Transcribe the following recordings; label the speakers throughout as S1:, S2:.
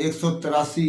S1: 183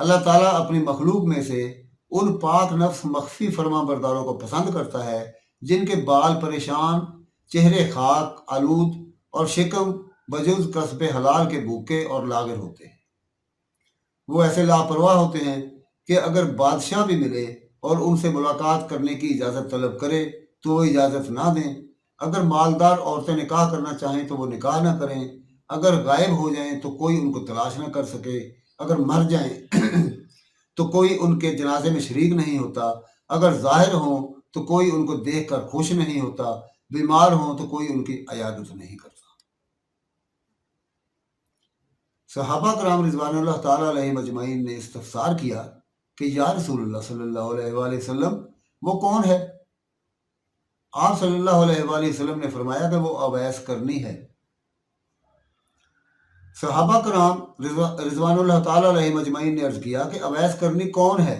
S1: اللہ تعالیٰ اپنی مخلوق میں سے ان پاک نفس مخفی فرما برداروں کو پسند کرتا ہے جن کے بال پریشان، چہرے خاک آلود اور شکم بجز کسب حلال کے بھوکے اور لاغر ہوتے ہیں۔ وہ ایسے لاپرواہ ہوتے ہیں کہ اگر بادشاہ بھی ملے اور ان سے ملاقات کرنے کی اجازت طلب کرے تو وہ اجازت نہ دیں۔ اگر مالدار عورتیں نکاح کرنا چاہیں تو وہ نکاح نہ کریں۔ اگر غائب ہو جائیں تو کوئی ان کو تلاش نہ کر سکے۔ اگر مر جائیں تو کوئی ان کے جنازے میں شریک نہیں ہوتا۔ اگر ظاہر ہوں تو کوئی ان کو دیکھ کر خوش نہیں ہوتا۔ بیمار ہوں تو کوئی ان کی عیادت نہیں کرتا۔ صحابہ کرام رضوان اللہ تعالیٰ علیہ مجمعین نے استفسار کیا کہ یا رسول اللہ صلی اللہ علیہ وآلہ وسلم وہ کون ہے؟ آپ صلی اللہ علیہ وآلہ وسلم نے فرمایا کہ وہ اویس کرنی ہے۔ صحابہ کرام رضوان اللہ تعالیٰ علیہ مجمعین نے عرض کیا کہ اویس کرنی کون ہے؟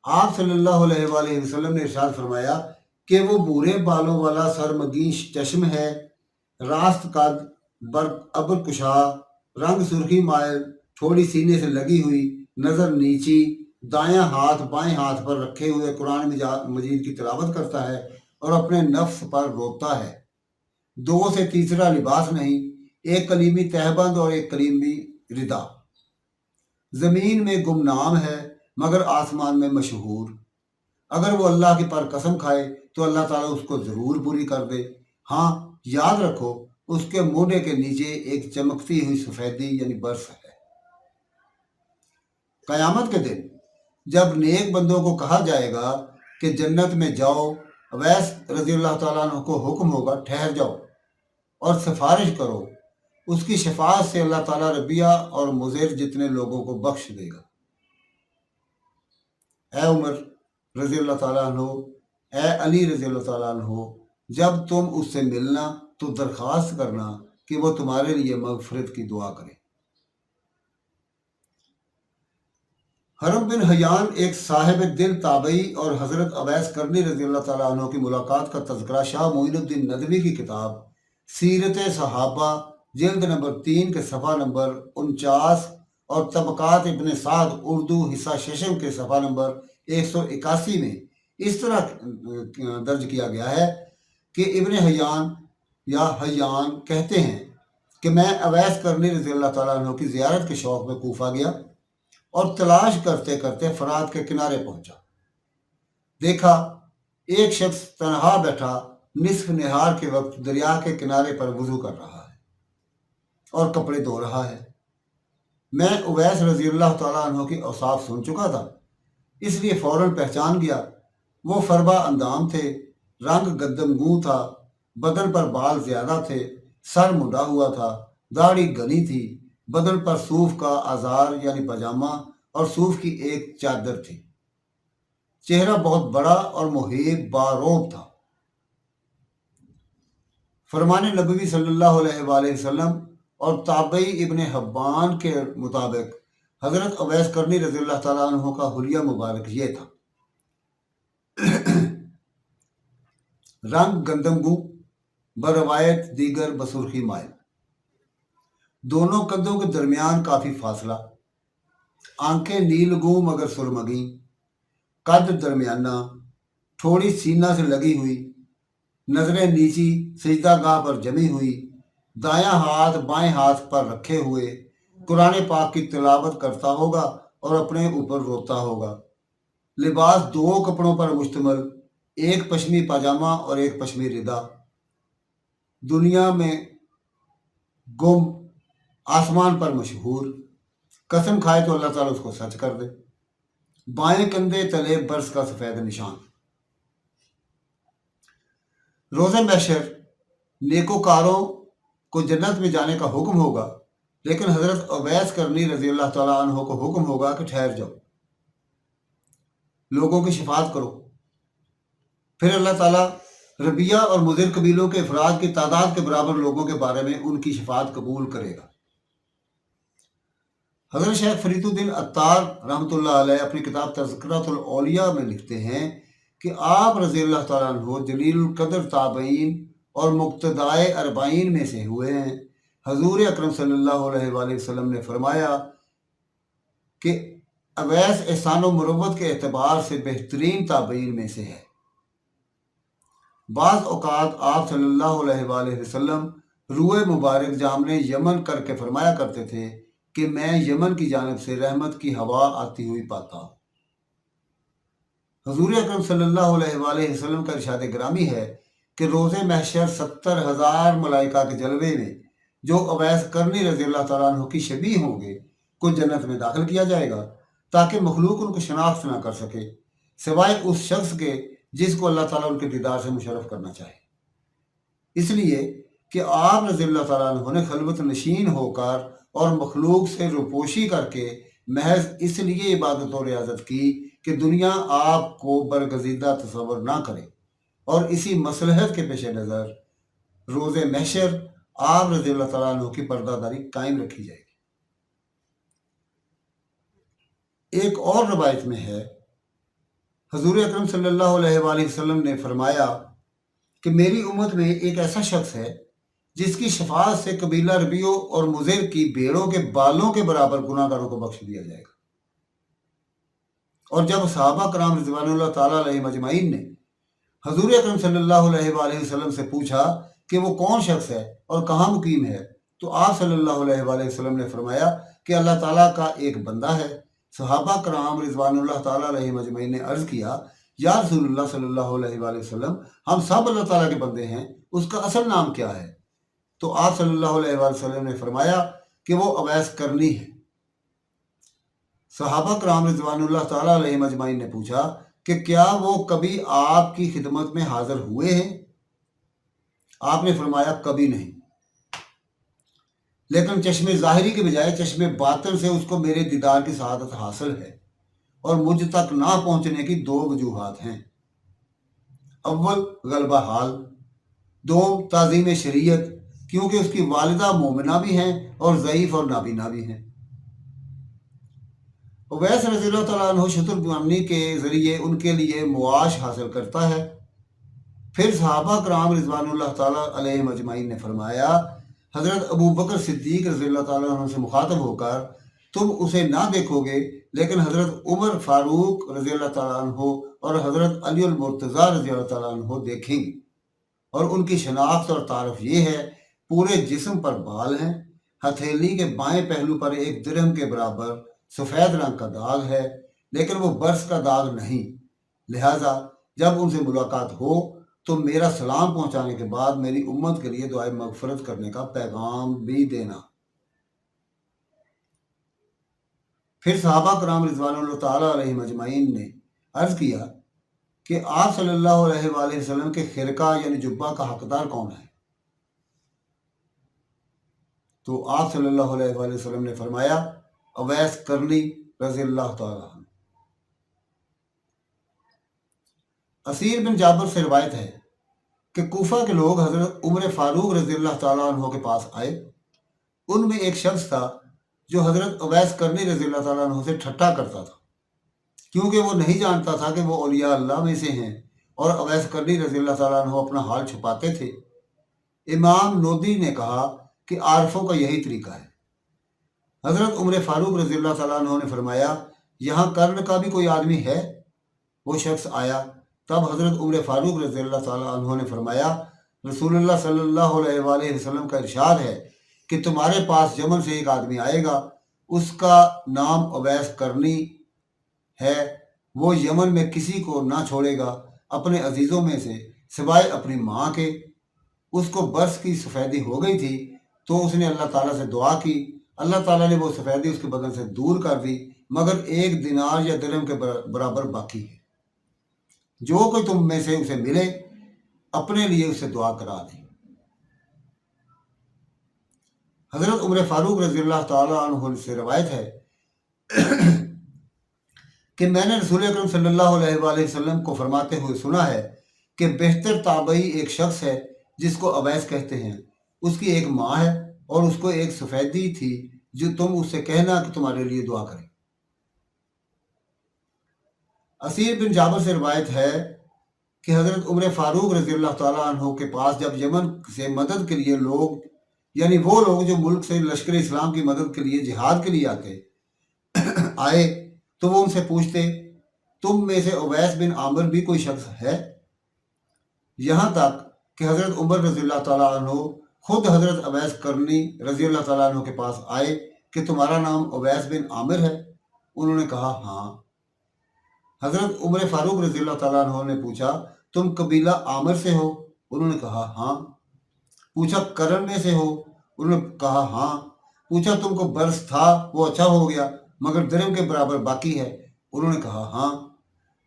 S1: آپ صلی اللہ علیہ وآلہ وسلم نے ارشاد فرمایا کہ وہ بھورے بالوں والا سرمگی چشم ہے، راست قد، ابر کشا، رنگ سرخی مائل، تھوڑی سینے سے لگی ہوئی، نظر نیچی، دایاں ہاتھ بائیں ہاتھ پر رکھے ہوئے قرآن مجید کی تلاوت کرتا ہے اور اپنے نفس پر روتا ہے۔ دو سے تیسرا لباس نہیں، ایک کلیمی تہبند اور ایک کلیمی ردا۔ زمین میں گمنام ہے مگر آسمان میں مشہور۔ اگر وہ اللہ کی پر قسم کھائے تو اللہ تعالیٰ اس کو ضرور پوری کر دے۔ ہاں یاد رکھو اس کے موڈے کے نیچے ایک چمکتی ہوئی سفیدی یعنی برف ہے۔ قیامت کے دن جب نیک بندوں کو کہا جائے گا کہ جنت میں جاؤ، اویس رضی اللہ تعالیٰ عنہ کو حکم ہوگا ٹھہر جاؤ اور سفارش کرو۔ اس کی شفاعت سے اللہ تعالیٰ ربیہ اور مضر جتنے لوگوں کو بخش دے گا۔ اے عمر رضی اللہ تعالیٰ عنہ، اے علی رضی اللہ تعالیٰ عنہ، جب تم اس سے ملنا تو درخواست کرنا کہ وہ تمہارے لیے مغفرت کی دعا کرے۔ حرم بن حیان ایک صاحب دل تابعی اور حضرت اویس کرنی رضی اللہ تعالیٰ عنہ کی ملاقات کا تذکرہ شاہ معین الدین ندوی کی کتاب سیرت صحابہ جلد نمبر 3 کے صفحہ نمبر 49 اور طبقات ابن سعد اردو حصہ ششم کے صفحہ نمبر 181 میں اس طرح درج کیا گیا ہے کہ ابن حیان یا حیان کہتے ہیں کہ میں اویس کرنی رضی اللہ تعالیٰ عنہ کی زیارت کے شوق میں کوفہ گیا اور تلاش کرتے کرتے فرات کے کنارے پہنچا۔ دیکھا ایک شخص تنہا بیٹھا نصف نہار کے وقت دریا کے کنارے پر وضو کر رہا ہے اور کپڑے دھو رہا ہے۔ میں اویس رضی اللہ تعالیٰ عنہ کی اوصاف سن چکا تھا، اس لیے فوراً پہچان گیا۔ وہ فربا اندام تھے، رنگ گندم گوں تھا، بدن پر بال زیادہ تھے، سر مڈا ہوا تھا، داڑھی گھنی تھی، بدن پر صوف کا آزار یعنی پاجامہ اور صوف کی ایک چادر تھی۔ چہرہ بہت بڑا اور محیب باروب تھا۔ فرمان نبوی صلی اللہ علیہ وآلہ وسلم اور تابعی ابن حبان کے مطابق حضرت اویس کرنی رضی اللہ تعالیٰ عنہ کا حلیہ مبارک یہ تھا: رنگ گندم گوں، بروایت دیگر بسرخی مائل، دونوں کندھوں کے درمیان کافی فاصلہ، آنکھیں نیل گوں مگر سرمگیں، قد درمیانہ، تھوڑی سینہ سے لگی ہوئی، نظریں نیچی سجدہ گاہ پر جمی ہوئی، دایاں ہاتھ بائیں ہاتھ پر رکھے ہوئے، قرآن پاک کی تلاوت کرتا ہوگا اور اپنے اوپر روتا ہوگا۔ لباس 2 کپڑوں پر مشتمل، ایک پشمی پاجامہ اور ایک پشمی ردا۔ دنیا میں گم، آسمان پر مشہور، قسم کھائے تو اللہ تعالیٰ اس کو سچ کر دے۔ بائیں کندھے تلے برس کا سفید نشان۔ روز محشر نیکوکاروں کو جنت میں جانے کا حکم ہوگا، لیکن حضرت اویس کرنی رضی اللہ تعالیٰ عنہ کو حکم ہوگا کہ ٹھہر جاؤ، لوگوں کی شفاعت کرو۔ پھر اللہ تعالیٰ ربیہ اور مضر قبیلوں کے افراد کی تعداد کے برابر لوگوں کے بارے میں ان کی شفاعت قبول کرے گا۔ حضرت شیخ فرید الدین عطار رحمۃ اللہ علیہ اپنی کتاب تذکرۃ الاولیاء میں لکھتے ہیں کہ آپ رضی اللہ تعالیٰ عنہ جلیل القدر تابعین اور مقتدائے اربعین میں سے ہوئے ہیں۔ حضور اکرم صلی اللہ علیہ وآلہ وسلم نے فرمایا کہ اویس احسان و مروت کے اعتبار سے بہترین تابعین میں سے ہے۔ بعض اوقات آپ صلی اللہ علیہ وآلہ وسلم روئے مبارک جامنے یمن کر کے فرمایا کرتے تھے کہ میں یمن کی جانب سے رحمت کی ہوا آتی ہوئی پاتا ہوں۔ حضور اکرم صلی اللہ علیہ وآلہ وسلم کا ارشاد گرامی ہے کہ روز محشر 70,000 ملائکہ کے جلوے میں جو اویس کرنی رضی اللہ تعالیٰ عنہ کی شبیہ ہوں گے کو جنت میں داخل کیا جائے گا تاکہ مخلوق ان کو شناخت نہ کر سکے سوائے اس شخص کے جس کو اللہ تعالیٰ ان کے دیدار سے مشرف کرنا چاہے۔ اس لیے کہ آپ رضی اللہ تعالیٰ عنہ نے خلوت نشین ہو کر اور مخلوق سے روپوشی کر کے محض اس لیے عبادت و ریاضت کی کہ دنیا آپ کو برگزیدہ تصور نہ کرے، اور اسی مصلحت کے پیش نظر روز محشر آپ رضی اللہ تعالیٰ عنہ کی پردہ داری قائم رکھی جائے گی۔ ایک اور روایت میں ہے حضور اکرم صلی اللہ علیہ وآلہ وسلم نے فرمایا کہ میری امت میں ایک ایسا شخص ہے جس کی شفاعت سے قبیلہ ربیع اور مضر کی بھیڑوں کے بالوں کے برابر گناہ گاروں کو بخش دیا جائے گا۔ اور جب صحابہ کرام رضوان اللہ تعالیٰ علیہ مجمعین نے حضور اکرم صلی اللہ علیہ وآلہ وسلم سے پوچھا کہ وہ کون شخص ہے اور کہاں مقیم ہے، تو آپ صلی اللہ علیہ وآلہ وسلم نے فرمایا کہ اللہ تعالیٰ کا ایک بندہ ہے۔ صحابہ کرام رضوان اللہ تعالیٰ علیہ مجمعین نے عرض کیا، یا رسول اللہ صلی اللہ علیہ وآلہ وسلم، ہم سب اللہ تعالیٰ کے بندے ہیں، اس کا اصل نام کیا ہے؟ تو آپ صلی اللہ علیہ وآلہ وسلم نے فرمایا کہ وہ اویس کرنی ہے۔ صحابہ کرام رضوان اللہ تعالیٰ علیہ مجمعین نے پوچھا کہ کیا وہ کبھی آپ کی خدمت میں حاضر ہوئے ہیں؟ آپ نے فرمایا کبھی نہیں، لیکن چشم ظاہری کے بجائے چشم باطن سے اس کو میرے دیدار کی سعادت حاصل ہے، اور مجھ تک نہ پہنچنے کی 2 وجوہات ہیں۔ اول غلبہ حال، دوم تعظیم شریعت، کیونکہ اس کی والدہ مومنہ بھی ہیں اور ضعیف اور نابینا بھی ہیں۔ اویس رضی اللہ تعالیٰ عنہ شتر بنانی کے ذریعے ان کے لیے معاش حاصل کرتا ہے۔ پھر صحابہ کرام رضوان اللہ تعالیٰ علیہ مجمعین نے فرمایا، حضرت ابو بکر صدیق رضی اللہ تعالیٰ عنہ سے مخاطب ہو کر، تم اسے نہ دیکھو گے لیکن حضرت عمر فاروق رضی اللہ تعالیٰ عنہ اور حضرت علی المرتضیٰ رضی اللہ تعالیٰ عنہ دیکھیں گے، اور ان کی شناخت اور تعارف یہ ہے، پورے جسم پر بال ہیں، ہتھیلی کے بائیں پہلو پر ایک درہم کے برابر سفید رنگ کا داغ ہے، لیکن وہ برس کا داغ نہیں، لہٰذا جب ان سے ملاقات ہو تو میرا سلام پہنچانے کے بعد میری امت کے لیے دعائے مغفرت کرنے کا پیغام بھی دینا۔ پھر صحابہ کرام رضوان اللہ تعالیٰ علیہ مجمعین نے عرض کیا کہ آپ صلی اللہ علیہ وآلہ وسلم کے خرقہ یعنی جبہ کا حقدار کون ہے؟ تو آپ صلی اللہ علیہ وآلہ وسلم نے فرمایا، اویس کرنی رضی اللہ تعالیٰ عنہ۔ اسیر بن جابر سے روایت ہے کہ کوفہ کے لوگ حضرت عمر فاروق رضی اللہ تعالیٰ عنہ کے پاس آئے۔ ان میں ایک شخص تھا جو حضرت اویس کرنی رضی اللہ تعالیٰ عنہ سے ٹھٹا کرتا تھا، کیونکہ وہ نہیں جانتا تھا کہ وہ اولیاء اللہ میں سے ہیں، اور اویس کرنی رضی اللہ تعالیٰ عنہ اپنا حال چھپاتے تھے۔ امام نودی نے کہا کہ عارفوں کا یہی طریقہ ہے۔ حضرت عمر فاروق رضی اللہ تعالیٰ عنہ نے فرمایا، یہاں کرن کا بھی کوئی آدمی ہے؟ وہ شخص آیا، تب حضرت عمر فاروق رضی اللہ تعالیٰ عنہ نے فرمایا، رسول اللہ صلی اللہ علیہ وآلہ وسلم کا ارشاد ہے کہ تمہارے پاس یمن سے ایک آدمی آئے گا، اس کا نام اویس کرنی ہے، وہ یمن میں کسی کو نہ چھوڑے گا اپنے عزیزوں میں سے سوائے اپنی ماں کے۔ اس کو برس کی سفیدی ہو گئی تھی تو اس نے اللہ تعالیٰ سے دعا کی، اللہ تعالیٰ نے وہ سفیدی اس کے بدن سے دور کر دی، مگر 1 دینار یا درہم کے برابر باقی ہے۔ جو کوئی تم میں سے اسے ملے اپنے لیے اسے دعا کرا دیں۔ حضرت عمر فاروق رضی اللہ تعالیٰ عنہ سے روایت ہے کہ میں نے رسول اکرم صلی اللہ علیہ وآلہ وسلم کو فرماتے ہوئے سنا ہے کہ بہتر تابعی ایک شخص ہے جس کو اویس کہتے ہیں، اس کی ایک ماں ہے اور اس کو ایک سفیدی تھی، جو تم اس سے کہنا کہ تمہارے لیے دعا کرے۔ اسیر بن جابر سے روایت ہے کہ حضرت عمر فاروق رضی اللہ تعالیٰ عنہ کے پاس جب یمن سے مدد کے لیے لوگ، یعنی وہ لوگ جو ملک سے لشکر اسلام کی مدد کے لیے جہاد کے لیے آتے، آئے تو وہ ان سے پوچھتے تم میں سے اویس بن عامر بھی کوئی شخص ہے؟ یہاں تک کہ حضرت عمر رضی اللہ تعالیٰ عنہ خود حضرت اویس کرنی رضی اللہ تعالیٰ عنہ کے پاس آئے کہ تمہارا نام اویس بن عامر ہے؟ انہوں نے کہا ہاں۔ حضرت عمر فاروق رضی اللہ تعالیٰ عنہ نے پوچھا تم قبیلہ عامر سے ہو؟ انہوں نے کہا ہاں۔ پوچھا کرن میں سے ہو؟ انہوں نے کہا ہاں۔ پوچھا تم کو برس تھا وہ اچھا ہو گیا مگر درہم کے برابر باقی ہے؟ انہوں نے کہا ہاں۔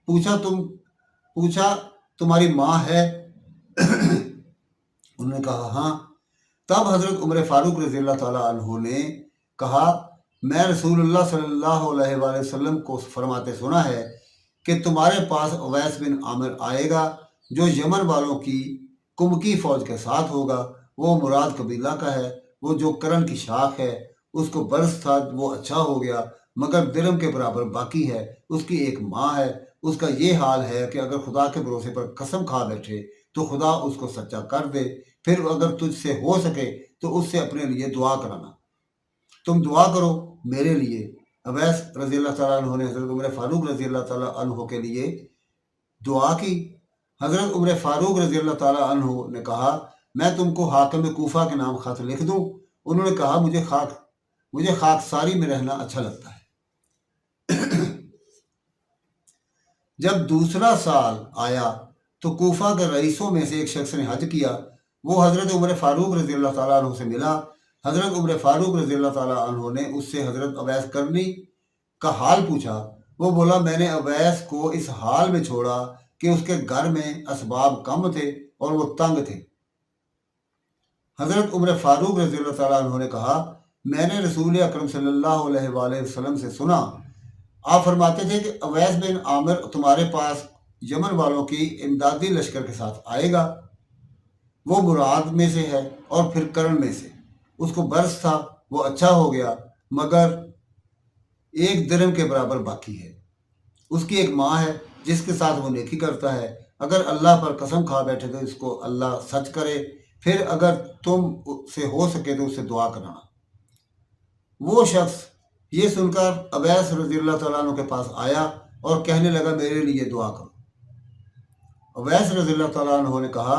S1: پوچھا تمہاری ماں ہے؟ انہوں نے کہا ہاں۔ تب حضرت عمر فاروق رضی اللہ تعالیٰ عنہ نے کہا میں رسول اللہ صلی اللہ علیہ وآلہ وسلم کو فرماتے سنا ہے کہ تمہارے پاس اویس بن عامر آئے گا جو یمن والوں کی کمکی فوج کے ساتھ ہوگا، وہ مراد قبیلہ کا ہے، وہ جو کرن کی شاخ ہے، اس کو برس تھا وہ اچھا ہو گیا مگر درہم کے برابر باقی ہے، اس کی ایک ماں ہے، اس کا یہ حال ہے کہ اگر خدا کے بھروسے پر قسم کھا بیٹھے تو خدا اس کو سچا کر دے، پھر اگر تجھ سے ہو سکے تو اس سے اپنے لیے دعا کرانا، تم دعا کرو میرے لیے۔ اویس رضی اللہ تعالیٰ عنہ نے حضرت عمر فاروق رضی اللہ تعالیٰ عنہ کے لیے دعا کی۔ حضرت عمر فاروق رضی اللہ تعالیٰ عنہ نے کہا میں تم کو حاکم کوفہ کے نام خط لکھ دوں؟ انہوں نے کہا مجھے خاکساری میں رہنا اچھا لگتا ہے۔ جب دوسرا سال آیا تو کوفہ کے رئیسوں میں سے ایک شخص نے حج کیا، وہ حضرت عمر فاروق رضی اللہ تعالیٰ عنہ سے ملا۔ حضرت عمر فاروق رضی اللہ تعالیٰ عنہ نے اس سے حضرت اویس کرنی کا حال پوچھا۔ وہ بولا میں نے اویس کو اس حال میں چھوڑا کہ اس کے گھر میں اسباب کم تھے اور وہ تنگ تھے۔ حضرت عمر فاروق رضی اللہ تعالیٰ عنہ نے کہا میں نے رسول اکرم صلی اللہ علیہ وآلہ وسلم سے سنا، آپ فرماتے تھے کہ اویس بن عامر تمہارے پاس یمن والوں کی امدادی لشکر کے ساتھ آئے گا، وہ مراد میں سے ہے اور پھر کرن میں سے، اس کو برس تھا وہ اچھا ہو گیا مگر ایک درہم کے برابر باقی ہے، اس کی ایک ماں ہے جس کے ساتھ وہ نیکی کرتا ہے، اگر اللہ پر قسم کھا بیٹھے تو اس کو اللہ سچ کرے، پھر اگر تم سے ہو سکے تو اس سے دعا کرانا۔ وہ شخص یہ سن کر اویس رضی اللہ تعالیٰ عنہ کے پاس آیا اور کہنے لگا میرے لیے دعا کرو۔ اویس رضی اللہ تعالیٰ عنہ نے کہا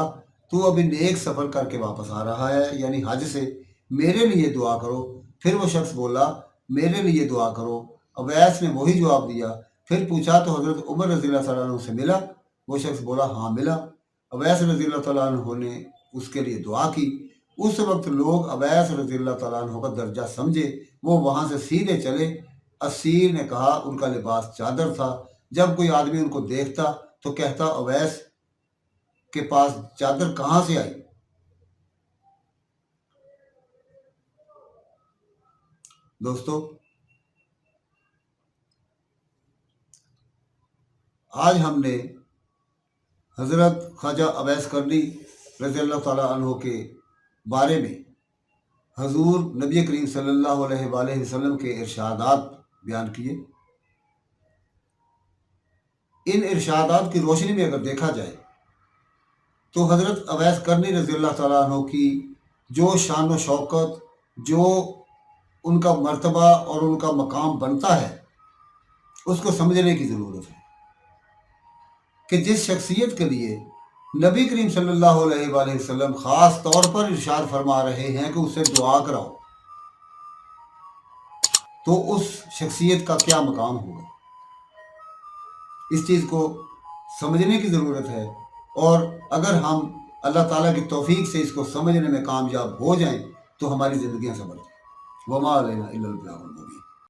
S1: تو ابھی نیک سفر کر کے واپس آ رہا ہے یعنی حج سے، میرے لیے دعا کرو۔ پھر وہ شخص بولا میرے لیے دعا کرو۔ اویس نے وہی جواب دیا۔ پھر پوچھا تو حضرت عمر رضی اللہ تعالیٰ عنہ سے ملا؟ وہ شخص بولا ہاں ملا۔ اویس رضی اللہ تعالیٰ عنہ نے اس کے لیے دعا کی۔ اس وقت لوگ اویس رضی اللہ تعالیٰ عنہ کا درجہ سمجھے، وہ وہاں سے سیدھے چلے۔ اسیر نے کہا ان کا لباس چادر تھا، جب کوئی آدمی ان کو دیکھتا تو کہتا اویس کے پاس چادر کہاں سے آئی؟ دوستو آج ہم نے حضرت خواجہ اویس کرنی رضی اللہ تعالیٰ عنہ کے بارے میں حضور نبی کریم صلی اللہ علیہ وآلہ وسلم کے ارشادات بیان کیے۔ ان ارشادات کی روشنی میں اگر دیکھا جائے تو حضرت اویس کرنی رضی اللہ تعالیٰ عنہ کی جو شان و شوکت، جو ان کا مرتبہ اور ان کا مقام بنتا ہے، اس کو سمجھنے کی ضرورت ہے کہ جس شخصیت کے لیے نبی کریم صلی اللہ علیہ وآلہ وسلم خاص طور پر ارشاد فرما رہے ہیں کہ اس سے دعا کراؤ، تو اس شخصیت کا کیا مقام ہوگا، اس چیز کو سمجھنے کی ضرورت ہے۔ اور اگر ہم اللہ تعالیٰ کی توفیق سے اس کو سمجھنے میں کامیاب ہو جائیں تو ہماری زندگیاں سنور جائیں۔ وما علینا الا البلاغ المبین۔